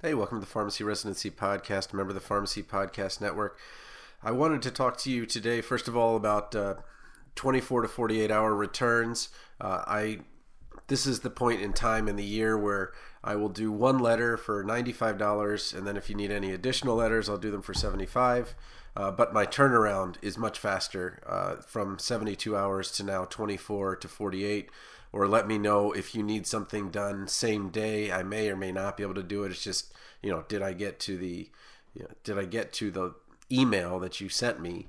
Hey, welcome to the Pharmacy Residency Podcast, a member of the Pharmacy Podcast Network. I wanted to talk to you today, first of all, about 24 to 48 hour returns. This is the point in time in the year where I will do one letter for $95, and then if you need any additional letters, I'll do them for $75. But my turnaround is much faster, from 72 hours to now 24 to 48. Or let me know if you need something done same day. I may or may not be able to do it. It's just, did I get to the email that you sent me?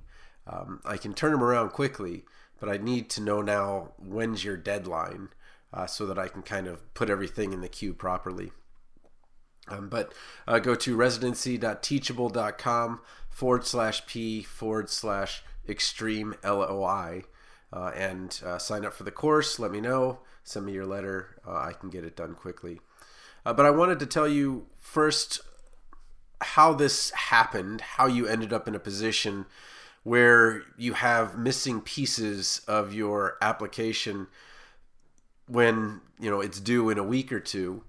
I can turn them around quickly, but I need to know now when's your deadline, so that I can kind of put everything in the queue properly. But go to residency.teachable.com/P/extreme LOI. And sign up for the course. Let me know. Send me your letter. I can get it done quickly. But I wanted to tell you first how this happened, how you ended up in a position where you have missing pieces of your application when it's due in a week or two,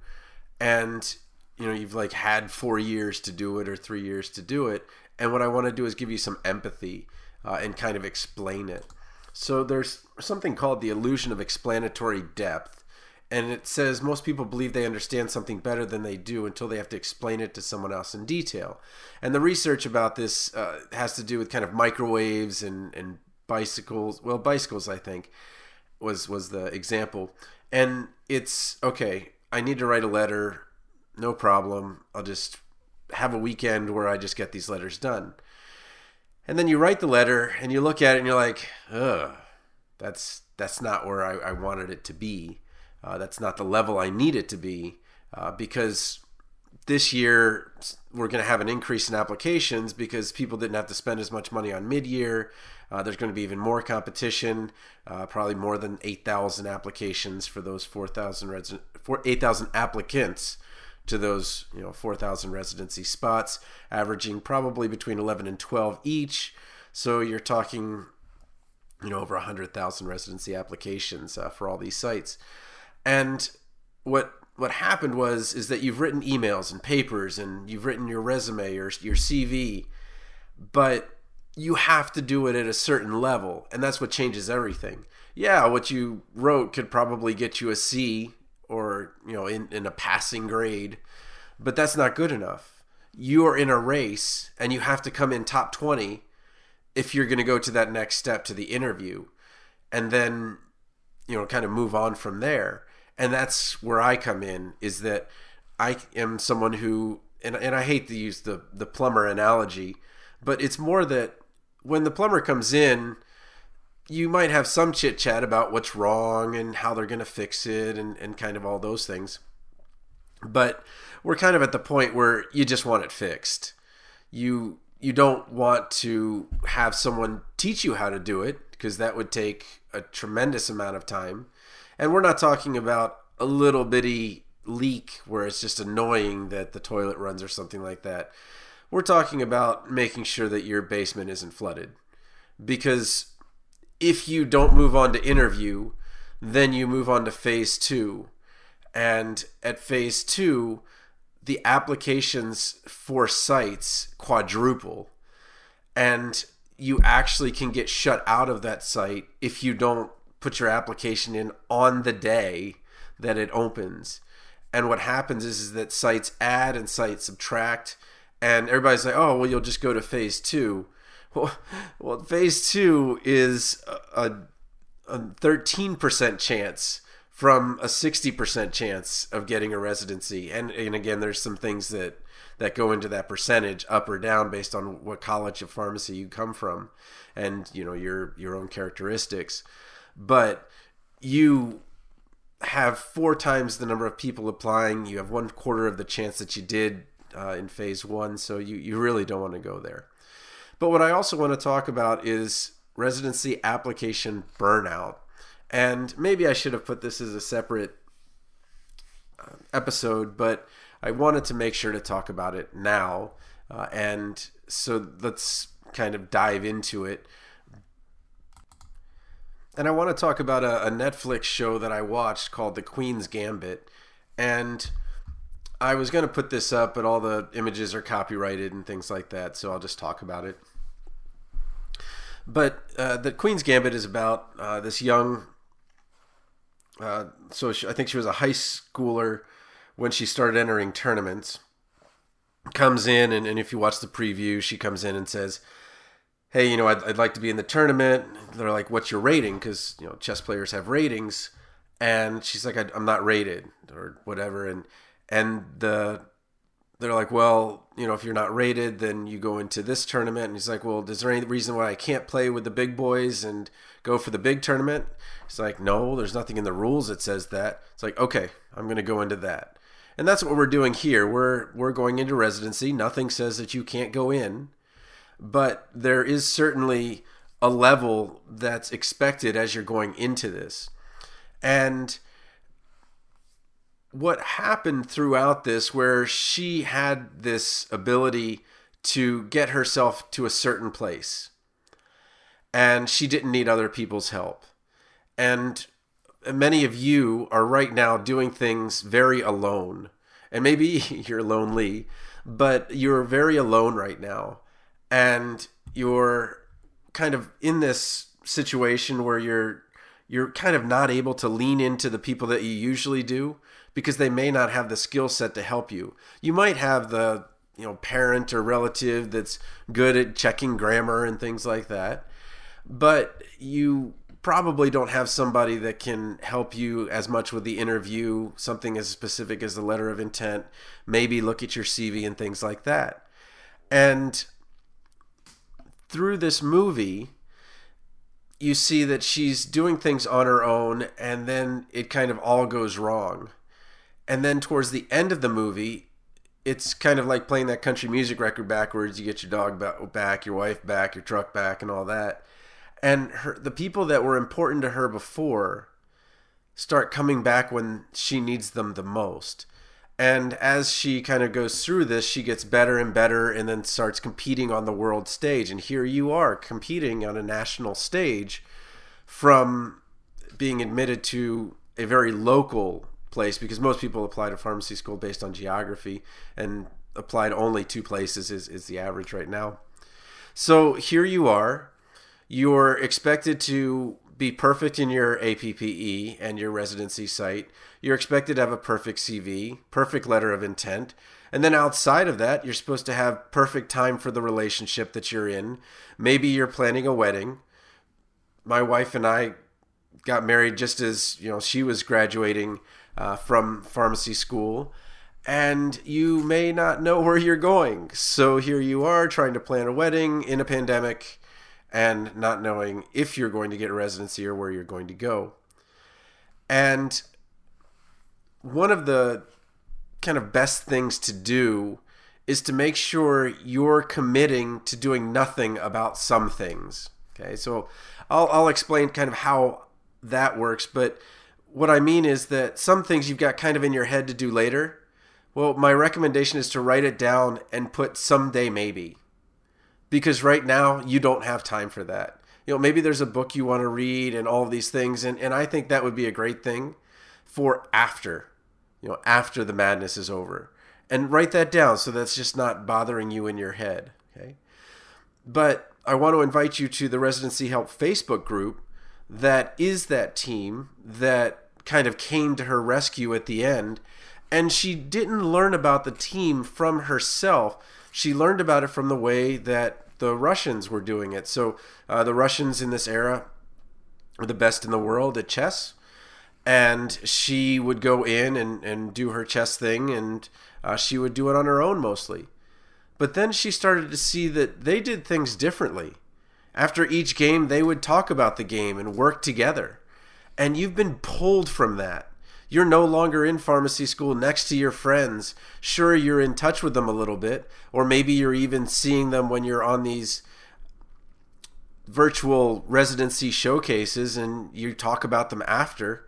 and you've had 4 years to do it or 3 years to do it. And what I want to do is give you some empathy and kind of explain it. So there's something called the illusion of explanatory depth, and it says most people believe they understand something better than they do until they have to explain it to someone else in detail. And the research about this has to do with kind of microwaves and bicycles. Well, bicycles, I think, was the example. And it's, okay, I need to write a letter, no problem. I'll just have a weekend where I just get these letters done. And then you write the letter and you look at it and you're like, ugh, that's not where I wanted it to be. That's not the level I need it to be, because this year we're going to have an increase in applications because people didn't have to spend as much money on mid-year. There's going to be even more competition, probably more than 8,000 applications for those 8,000 applicants to those 4,000 residency spots, averaging probably between 11 and 12 each. So you're talking over 100,000 residency applications for all these sites. And what happened is that you've written emails and papers and you've written your resume or your CV, but you have to do it at a certain level, and that's what changes everything. Yeah, what you wrote could probably get you a C or in a passing grade, but that's not good enough. You are in a race and you have to come in top 20 if you're going to go to that next step, to the interview, and then kind of move on from there. And that's where I come in, is that I am someone who, and I hate to use the plumber analogy, but it's more that when the plumber comes in, you might have some chit chat about what's wrong and how they're going to fix it and kind of all those things. But we're kind of at the point where you just want it fixed. You don't want to have someone teach you how to do it, because that would take a tremendous amount of time. And we're not talking about a little bitty leak where it's just annoying that the toilet runs or something like that. We're talking about making sure that your basement isn't flooded. Because if you don't move on to interview, then you move on to phase 2. And at phase 2, the applications for sites quadruple. And you actually can get shut out of that site if you don't put your application in on the day that it opens. And what happens is that sites add and sites subtract. And everybody's like, oh, well, you'll just go to phase 2. Well, phase 2 is a 13% chance from a 60% chance of getting a residency. And again, there's some things that go into that percentage up or down based on what college of pharmacy you come from and your own characteristics. But you have 4 times the number of people applying. You have 1/4 of the chance that you did in phase 1. So you really don't want to go there. But what I also want to talk about is residency application burnout. And maybe I should have put this as a separate episode, but I wanted to make sure to talk about it now. And so let's kind of dive into it. And I want to talk about a Netflix show that I watched called The Queen's Gambit. And I was going to put this up, but all the images are copyrighted and things like that, so I'll just talk about it. But the Queen's Gambit is about this young, I think she was a high schooler when she started entering tournaments. Comes in, and if you watch the preview, she comes in and says, hey, I'd like to be in the tournament. They're like, what's your rating? Because, chess players have ratings. And she's like, I'm not rated or whatever. And they're like, well, if you're not rated, then you go into this tournament. And he's like, well, is there any reason why I can't play with the big boys and go for the big tournament? He's like, no, there's nothing in the rules that says that. It's like, okay, I'm going to go into that. And that's what we're doing here. We're going into residency. Nothing says that you can't go in. But there is certainly a level that's expected as you're going into this. And what happened throughout this, where she had this ability to get herself to a certain place, and she didn't need other people's help. And many of you are right now doing things very alone. And maybe you're lonely, but you're very alone right now. And you're kind of in this situation where you're kind of not able to lean into the people that you usually do, because they may not have the skill set to help you. You might have the parent or relative that's good at checking grammar and things like that, but you probably don't have somebody that can help you as much with the interview, something as specific as the letter of intent, maybe look at your CV and things like that. And through this movie, you see that she's doing things on her own, and then it kind of all goes wrong. And then towards the end of the movie, it's kind of like playing that country music record backwards. You get your dog back, your wife back, your truck back, and all that. And the people that were important to her before start coming back when she needs them the most. And as she kind of goes through this, she gets better and better, and then starts competing on the world stage. And here you are competing on a national stage from being admitted to a very local place, because most people apply to pharmacy school based on geography, and applied only 2 places is the average right now. So here you are. You're expected to be perfect in your APPE and your residency site. You're expected to have a perfect CV, perfect letter of intent. And then outside of that, you're supposed to have perfect time for the relationship that you're in. Maybe you're planning a wedding. My wife and I got married just as she was graduating from pharmacy school. And you may not know where you're going. So here you are trying to plan a wedding in a pandemic, and not knowing if you're going to get a residency or where you're going to go. And one of the kind of best things to do is to make sure you're committing to doing nothing about some things. Okay, so I'll explain kind of how that works, but what I mean is that some things you've got kind of in your head to do later. Well, my recommendation is to write it down and put someday maybe. Because right now, you don't have time for that. Maybe there's a book you want to read and all of these things. And I think that would be a great thing for after the madness is over. And write that down so that's just not bothering you in your head. Okay. But I want to invite you to the Residency Help Facebook group that is that team that kind of came to her rescue at the end. And she didn't learn about the team from herself. She learned about it from the way that the Russians were doing it. So the Russians in this era were the best in the world at chess. And she would go in and do her chess thing, and she would do it on her own mostly. But then she started to see that they did things differently. After each game, they would talk about the game and work together. And you've been pulled from that. You're no longer in pharmacy school next to your friends. Sure, you're in touch with them a little bit, or maybe you're even seeing them when you're on these virtual residency showcases and you talk about them after.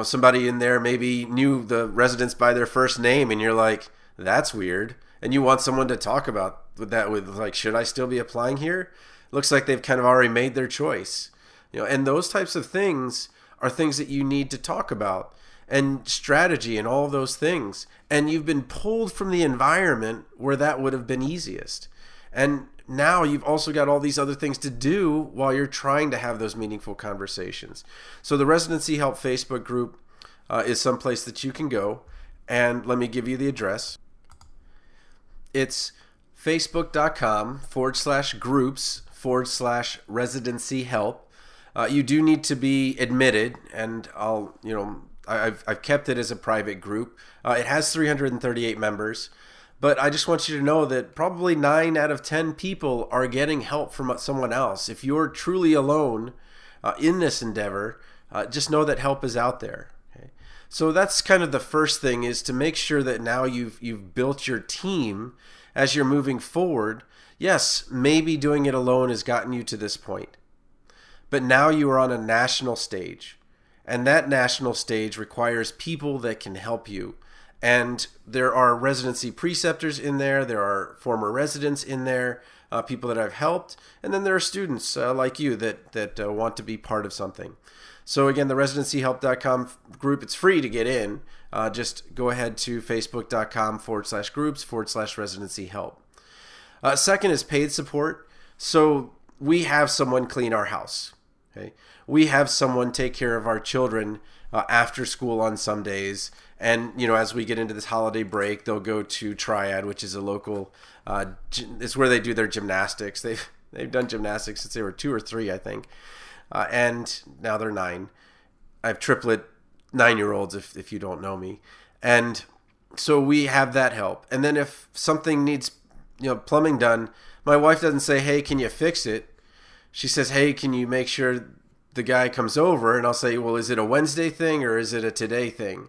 Somebody in there maybe knew the residents by their first name, and you're like, that's weird. And you want someone to talk about with like, should I still be applying here? Looks like they've kind of already made their choice. And those types of things are things that you need to talk about. and strategy and all those things. And you've been pulled from the environment where that would have been easiest. And now you've also got all these other things to do while you're trying to have those meaningful conversations. So the Residency Help Facebook group is someplace that you can go. And let me give you the address. It's facebook.com/groups/residency help. You do need to be admitted, and I've kept it as a private group. It has 338 members, but I just want you to know that probably 9 out of 10 people are getting help from someone else. If you're truly alone in this endeavor, just know that help is out there. Okay? So that's kind of the first thing, is to make sure that now you've built your team as you're moving forward. Yes, maybe doing it alone has gotten you to this point, but now you are on a national stage, and that national stage requires people that can help you. And there are residency preceptors in there, there are former residents in there, people that I've helped, and then there are students like you that want to be part of something. So again, the residencyhelp.com group, it's free to get in. Just go ahead to facebook.com/groups/residency help. Second is paid support. So we have someone clean our house. Okay, we have someone take care of our children after school on some days. And as we get into this holiday break, they'll go to Triad, which is a local. It's where they do their gymnastics. They've done gymnastics since they were 2 or 3, I think, and now they're 9. I have triplet 9-year-olds, if you don't know me. And so we have that help. And then if something needs plumbing done, my wife doesn't say, "Hey, can you fix it?" She says, "Hey, can you make sure the guy comes over?" And I'll say, "Well, is it a Wednesday thing or is it a today thing?"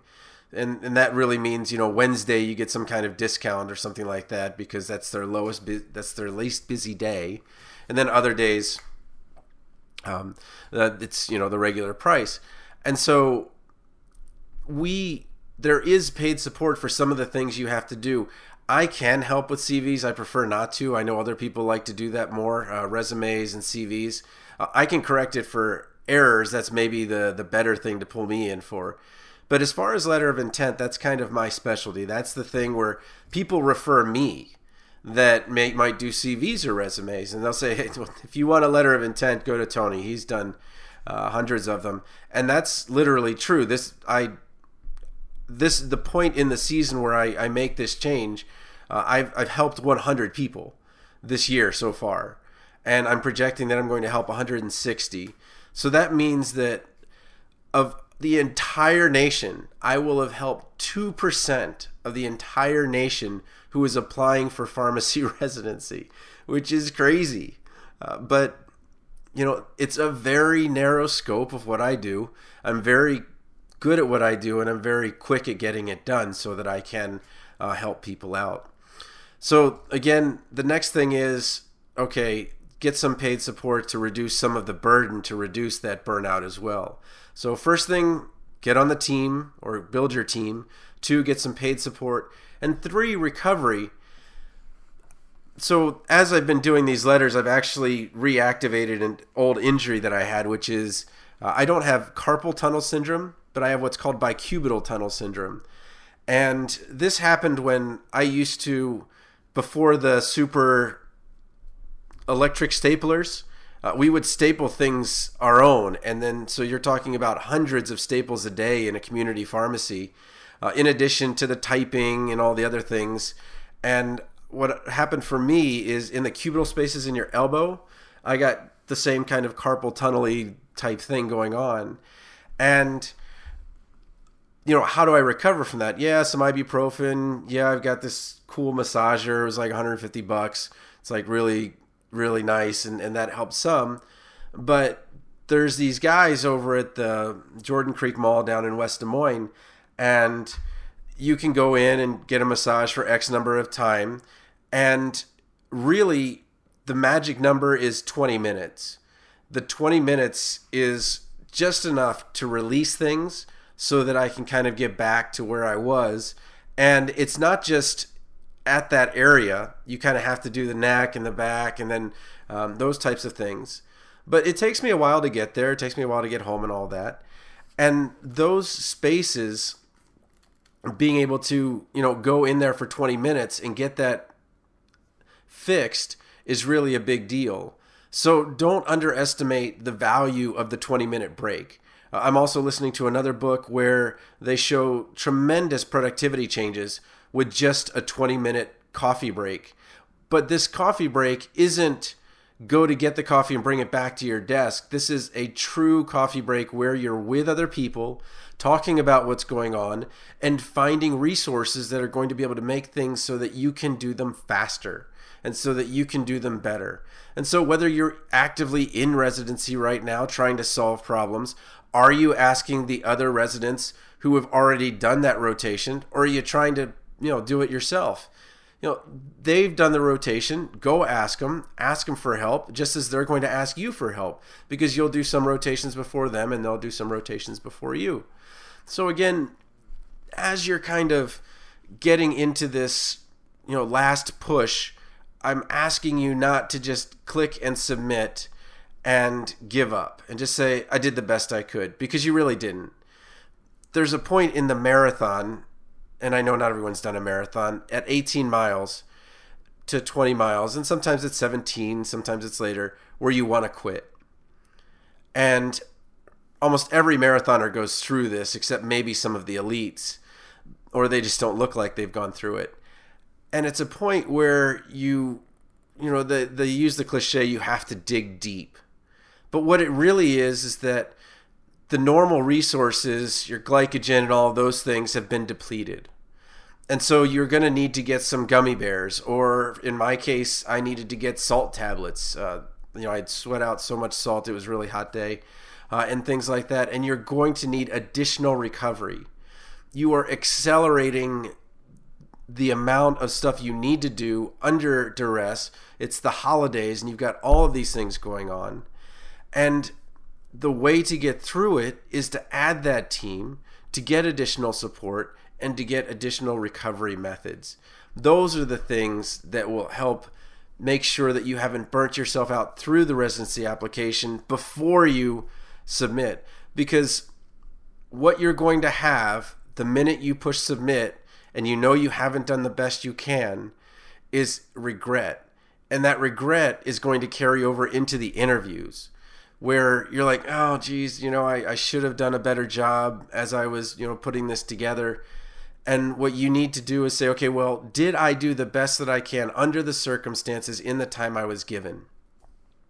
And that really means, Wednesday you get some kind of discount or something like that, because that's their that's their least busy day. And then other days, it's the regular price. And so there is paid support for some of the things you have to do. I can help with CVs. I prefer not to. I know other people like to do that more, resumes and CVs. I can correct it for errors. That's maybe the better thing to pull me in for. But as far as letter of intent, that's kind of my specialty. That's the thing where people refer me that might do CVs or resumes. And they'll say, "Hey, if you want a letter of intent, go to Tony. He's done hundreds of them." And that's literally true. This is the point in the season where I make this change. I've helped 100 people this year so far, and I'm projecting that I'm going to help 160. So that means that of the entire nation, I will have helped 2% of the entire nation who is applying for pharmacy residency, which is crazy. But it's a very narrow scope of what I do. I'm very good at what I do, and I'm very quick at getting it done so that I can help people out. So again, the next thing is, okay, get some paid support to reduce some of the burden, to reduce that burnout as well. So first thing, get on the team or build your team. 2, get some paid support. And 3, recovery. So as I've been doing these letters, I've actually reactivated an old injury that I had, which is I don't have carpal tunnel syndrome, but I have what's called bicubital tunnel syndrome. And this happened when I used to, before the super electric staplers, we would staple things our own. And then, so you're talking about hundreds of staples a day in a community pharmacy, in addition to the typing and all the other things. And what happened for me is in the cubital spaces in your elbow, I got the same kind of carpal tunnel-y type thing going on. And how do I recover from that? Yeah, some ibuprofen. Yeah, I've got this cool massager. It was like $150. It's like really, really nice, and that helps some. But there's these guys over at the Jordan Creek Mall down in West Des Moines, and you can go in and get a massage for X number of time. And really, the magic number is 20 minutes. The 20 minutes is just enough to release things so that I can kind of get back to where I was. And it's not just at that area. You kind of have to do the neck and the back and then those types of things. But it takes me a while to get there. It takes me a while to get home and all that. And those spaces, being able to, go in there for 20 minutes and get that fixed is really a big deal. So don't underestimate the value of the 20-minute break. I'm also listening to another book where they show tremendous productivity changes with just a 20-minute coffee break. But this coffee break isn't go to get the coffee and bring it back to your desk. This is a true coffee break where you're with other people, talking about what's going on, and finding resources that are going to be able to make things so that you can do them faster and so that you can do them better. And so whether you're actively in residency right now trying to solve problems, are you asking the other residents who have already done that rotation, or are you trying to, do it yourself? They've done the rotation. Go ask them for help, just as they're going to ask you for help, because you'll do some rotations before them and they'll do some rotations before you. So again, as you're kind of getting into this, last push, I'm asking you not to just click and submit and give up and just say, I did the best I could, because you really didn't. There's a point in the marathon, and I know not everyone's done a marathon, at 18 miles to 20 miles, and sometimes it's 17, sometimes it's later, where you want to quit. And almost every marathoner goes through this, except maybe some of the elites, or they just don't look like they've gone through it. And it's a point where they use the cliche, you have to dig deep. But what it really is that the normal resources, your glycogen and all of those things, have been depleted. And so you're going to need to get some gummy bears, or in my case, I needed to get salt tablets. I'd sweat out so much salt, it was a really hot day, and things like that. And you're going to need additional recovery. You are accelerating the amount of stuff you need to do under duress. It's the holidays, and you've got all of these things going on. And the way to get through it is to add that team, to get additional support, and to get additional recovery methods. Those are the things that will help make sure that you haven't burnt yourself out through the residency application before you submit. Because what you're going to have the minute you push submit and you haven't done the best you can is regret. And that regret is going to carry over into the interviews, where you're like, oh, geez, I should have done a better job as I was, putting this together. And what you need to do is say, okay, well, did I do the best that I can under the circumstances in the time I was given?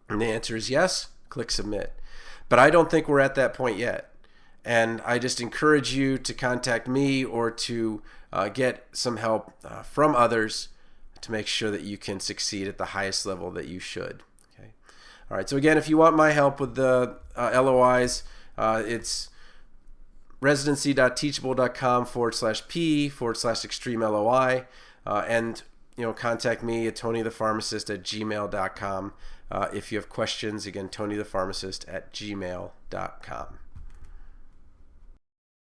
And the answer is yes, click submit. But I don't think we're at that point yet. And I just encourage you to contact me or to get some help from others to make sure that you can succeed at the highest level that you should. Okay. All right. So again, if you want my help with the LOIs, it's residency.teachable.com/P/extreme LOI. And, contact me at tonythepharmacist@gmail.com. If you have questions, again, tonythepharmacist@gmail.com.